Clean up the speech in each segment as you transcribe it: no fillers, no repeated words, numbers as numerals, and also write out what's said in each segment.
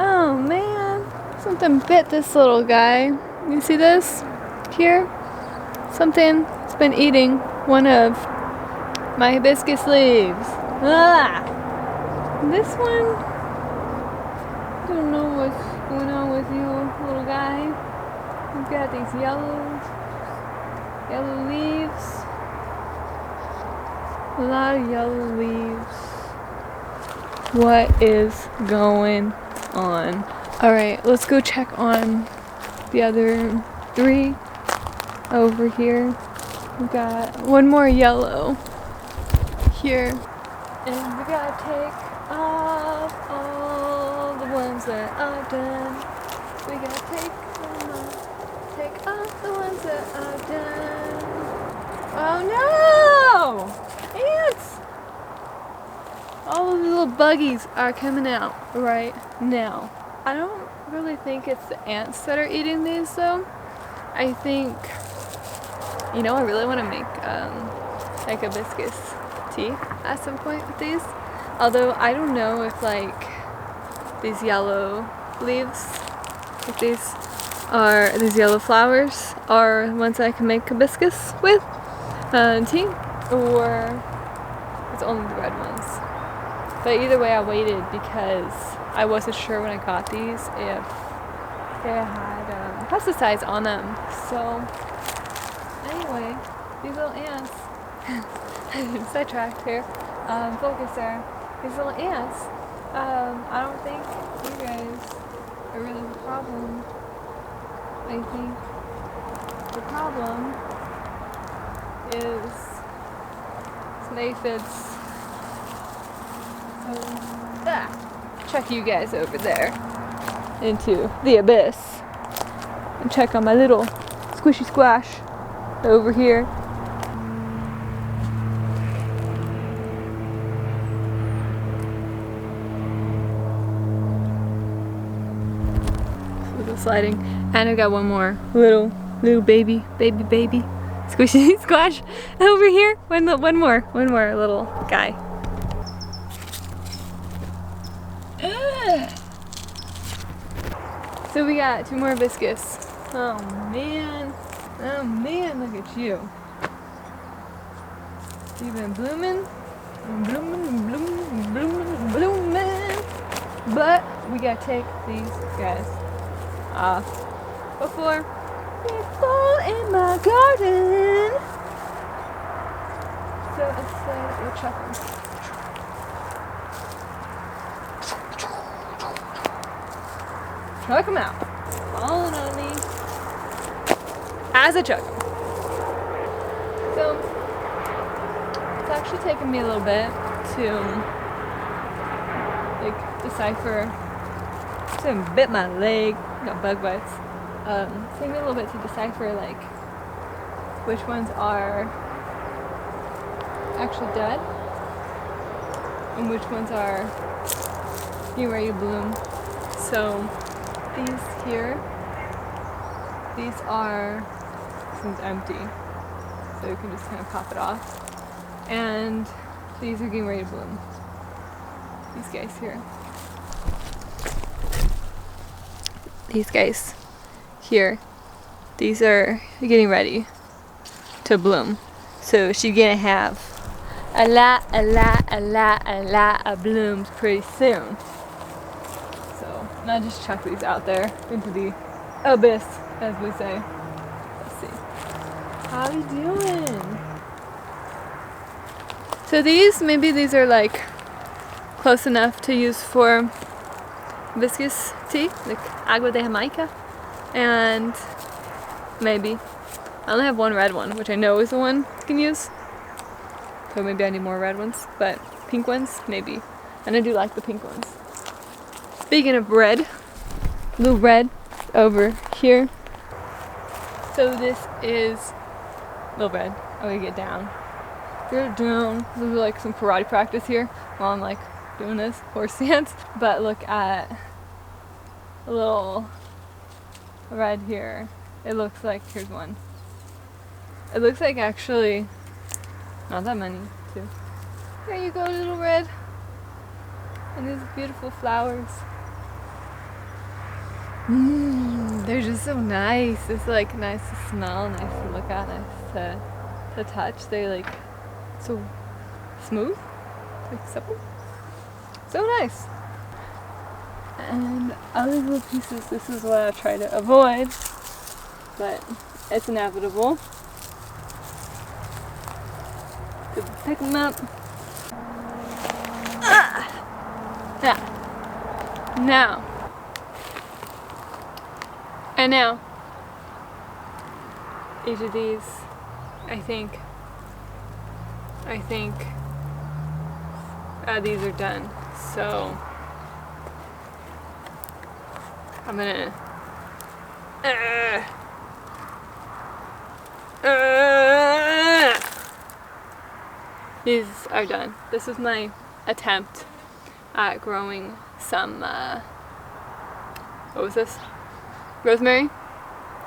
Oh man, something bit this little guy. You see this here? Something's been eating one of my hibiscus leaves. Ah! This one, I don't know what's going on with you, little guy. You've got these yellow leaves. A lot of yellow leaves. What is going on? Alright, let's go check on the other 3 over here. We've got one more yellow here. And we gotta take off all the ones that are done. We gotta take them off. Take off the ones that are done. Oh no! Ants! All the little buggies are coming out right now. I don't really think it's the ants that are eating these though. I think, I really want to make like hibiscus tea at some point with these. Although I don't know if like these yellow leaves, if these yellow flowers are ones that I can make hibiscus with tea, or it's only the red ones. But either way, I waited because I wasn't sure when I got these if they had pesticides on them. So anyway, these little ants, sidetracked here, focus there. These little ants, I don't think you guys are really the problem. I think the problem is some aphids. Check you guys over there into the abyss and check on my little squishy squash over here. So the sliding, and I got one more little baby squishy squash over here. One more little guy. So we got 2 more hibiscus. Oh man, look at you. You've been blooming. But we gotta take these guys off before they fall in my garden. So instead we'll chuck them. Chuck them out. Falling on me as I chuck them. So it's actually taken me a little bit to decipher. Something bit my leg. Got bug bites. It's taken me a little bit to decipher which ones are actually dead and which ones are getting ready to bloom. So these here, these are, this one's empty, so you can just kind of pop it off. And these are getting ready to bloom. These guys here. These guys here, these are getting ready to bloom. So she's gonna have a lot of blooms pretty soon. And I just chuck these out there into the abyss, as we say. Let's see. How you doing? So maybe these are close enough to use for hibiscus tea, like agua de Jamaica. And maybe, I only have one red one, which I know is the one I can use. So maybe I need more red ones, but pink ones, maybe And I do like the pink ones. Speaking of red, blue red over here. So this is little red. I'm gonna get down. Get down. This is like some karate practice here while I'm like doing this horse stance. But look at a little red here. It looks like, here's one. It looks like actually not that many too. There you go, little red. And these beautiful flowers. They're just so nice. It's like nice to smell, nice to look at, nice to touch. They like so smooth, like supple. So nice. And other little pieces, this is what I try to avoid, but it's inevitable. To pick them up. Now. And now, each of these, I think these are done. So I'm gonna these are done. This is my attempt at growing some what was this? Rosemary,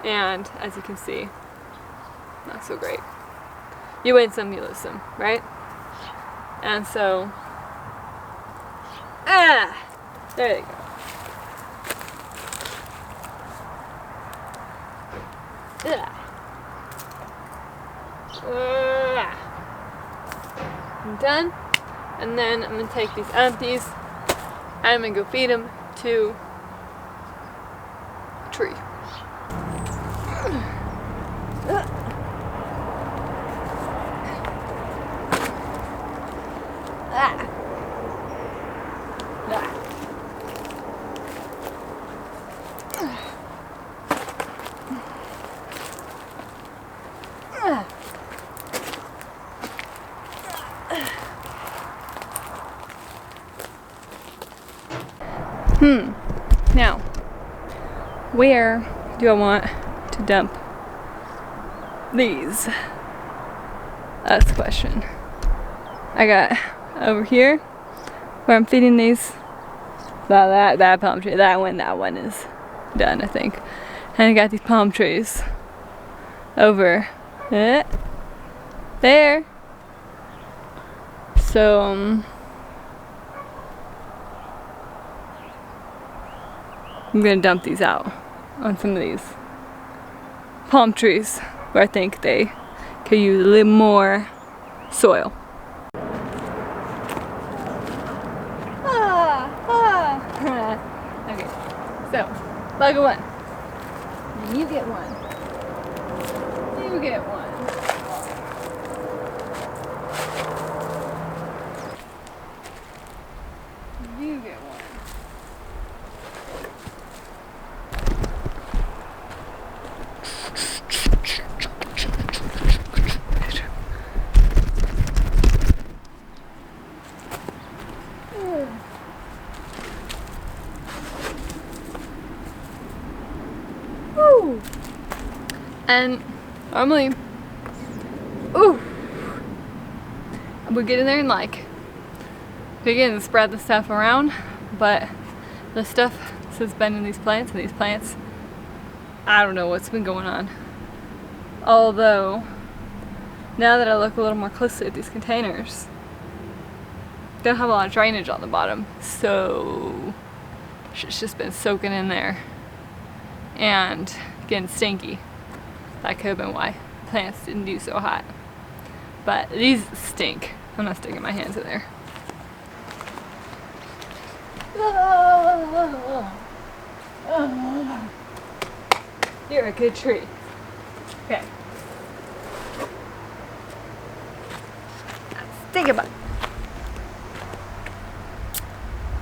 and as you can see, not so great. You win some, you lose some, right? And so, there you go. I'm done, and then I'm gonna take these empties, and I'm gonna go feed them to tree. Now, where do I want to dump these? That's the question. I got over here where I'm feeding these. That palm tree, that one is done, I think. And I got these palm trees over there. So I'm gonna dump these out on some of these palm trees where I think they could use a little more soil. Okay, so bugger one. You get one. You get one. You get one. And normally, we get in there and like begin to spread the stuff around, but the stuff has been in these plants, and these plants, I don't know what's been going on. Although, now that I look a little more closely at these containers, they don't have a lot of drainage on the bottom, so it's just been soaking in there and getting stinky. That could have been why plants didn't do so hot. But these stink. I'm not sticking my hands in there. You're a good tree. Okay. Think about it.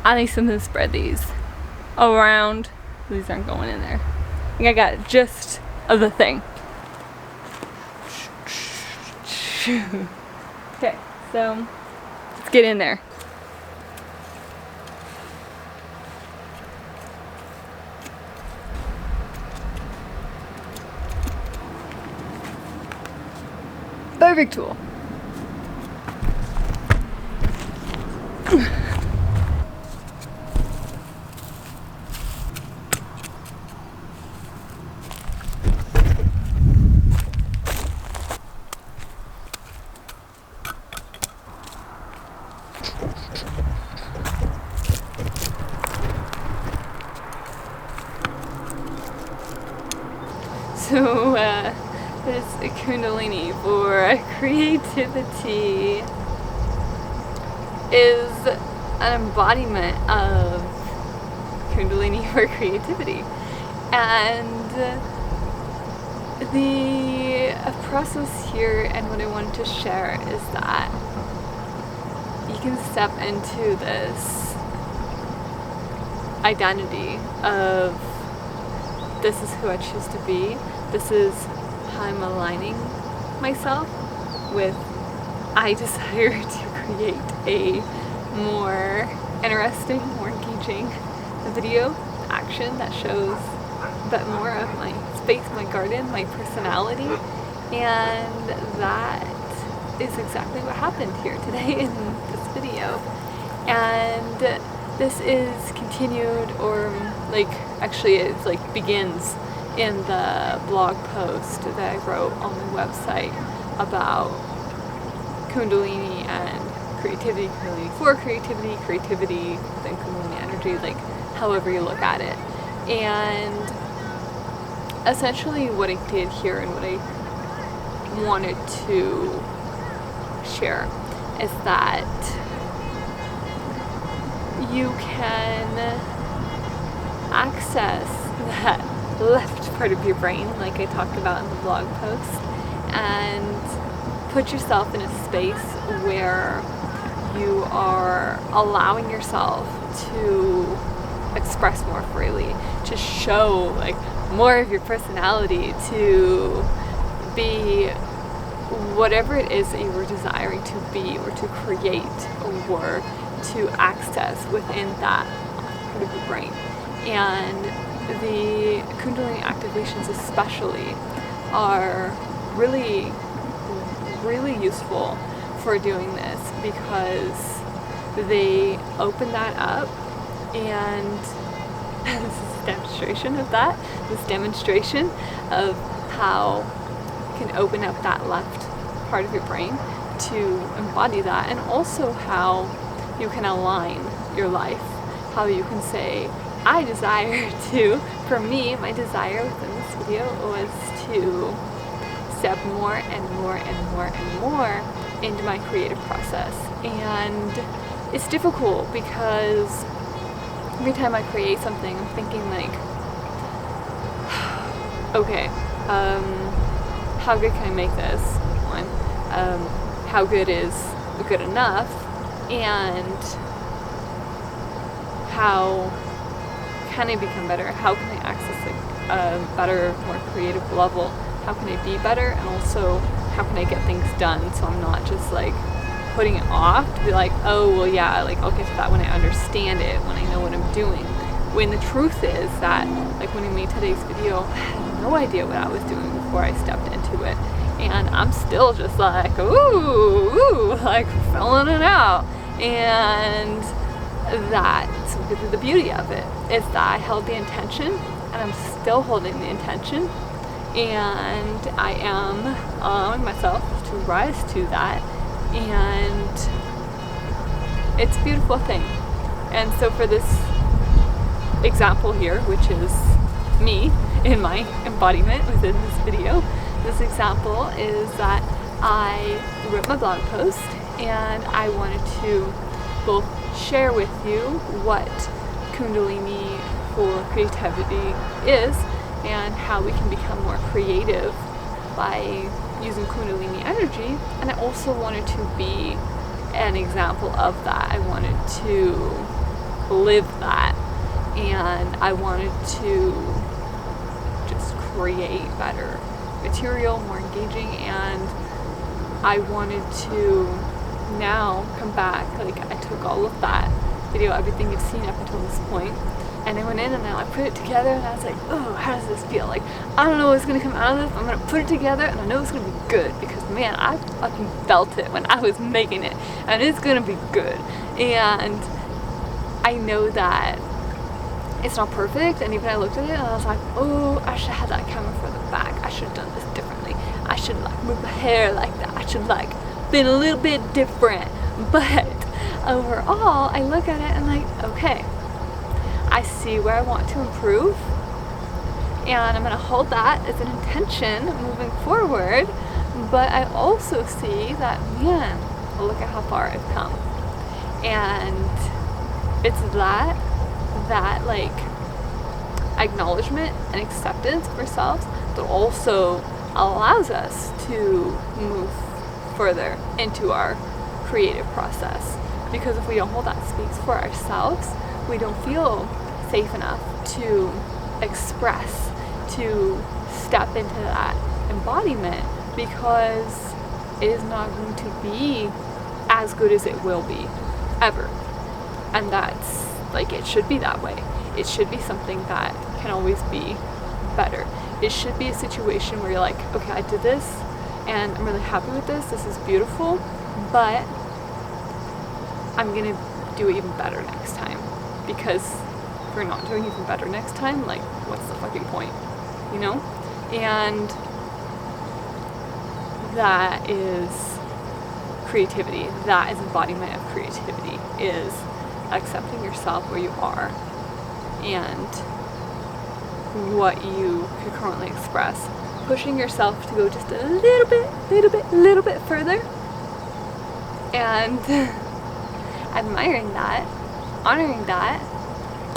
I need something to spread these around. These aren't going in there. I think I got just of the thing. Okay, so let's get in there. Perfect tool. So, this Kundalini for creativity is an embodiment of Kundalini for creativity. And the process here and what I wanted to share is that you can step into this identity of this is who I choose to be. This is how I'm aligning myself with I desire to create a more interesting, more engaging video action that shows a bit more of my space, my garden, my personality, and that is exactly what happened here today in this video. And this is continued, or actually it's begins in the blog post that I wrote on my website about Kundalini and creativity, Kundalini for creativity, creativity, then Kundalini energy, however you look at it. And essentially what I did here and what I wanted to share is that you can access that left part of your brain, like I talked about in the blog post, and put yourself in a space where you are allowing yourself to express more freely, to show more of your personality, to be whatever it is that you were desiring to be or to create or to access within that part of your brain. And the Kundalini activations especially are really, really useful for doing this because they open that up, and this is a demonstration of that, this demonstration of how you can open up that left part of your brain to embody that, and also how you can align your life, how you can say, I desire to, for me, my desire within this video was to step more and more and more and more into my creative process. And it's difficult because every time I create something, I'm thinking okay, how good can I make this one? How good is good enough? And how can I become better? How can I access a better, more creative level? How can I be better? And also, how can I get things done so I'm not just putting it off to be oh, well, yeah, I'll get to that when I understand it, when I know what I'm doing. When the truth is that, when I made today's video, I had no idea what I was doing before I stepped into it. And I'm still just ooh, filling it out. And that's the beauty of it, is that I held the intention, and I'm still holding the intention, and I am allowing myself to rise to that, and it's a beautiful thing. And so for this example here, which is me in my embodiment within this video, this example is that I wrote my blog post, and I wanted to both share with you what Kundalini for creativity is and how we can become more creative by using Kundalini energy. And I also wanted to be an example of that. I wanted to live that, and I wanted to just create better material, more engaging, and I wanted to now come back. I took all of that video everything you've seen up until this point. And I went in and I put it together and I was like, oh, how does this feel? Like, I don't know what's gonna come out of this, but I'm gonna put it together and I know it's gonna be good because man, I fucking felt it when I was making it and it's gonna be good. And I know that it's not perfect, and even I looked at it and I was like, oh, I should have that camera further back. I should have done this differently. I should like move my hair like that. I should like been a little bit different. But overall, I look at it and like, okay, I see where I want to improve, and I'm gonna hold that as an intention moving forward. But I also see that, man, look at how far I've come. And it's that like acknowledgement and acceptance of ourselves that also allows us to move further into our creative process. Because if we don't hold that space for ourselves, we don't feel safe enough to express, to step into that embodiment, because it is not going to be as good as it will be ever. And that's like, it should be that way. It should be something that can always be better. It should be a situation where you're like, okay, I did this and I'm really happy with this. This is beautiful, but I'm gonna do it even better next time. Because if we're not doing even better next time, like, what's the fucking point? You know? And that is creativity. That is embodiment of creativity, is accepting yourself where you are and what you can currently express, pushing yourself to go just a little bit further, and admiring that, honoring that,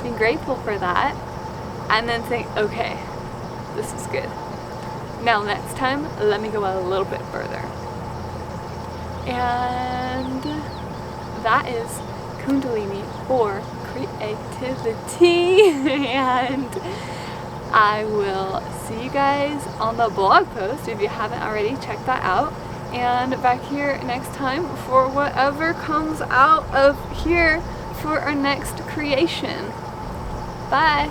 being grateful for that, and then saying, okay, this is good. Now next time, let me go a little bit further. And that is Kundalini, or creativity. And I will see you guys on the blog post if you haven't already. Check that out. And back here next time for whatever comes out of here for our next creation. Bye.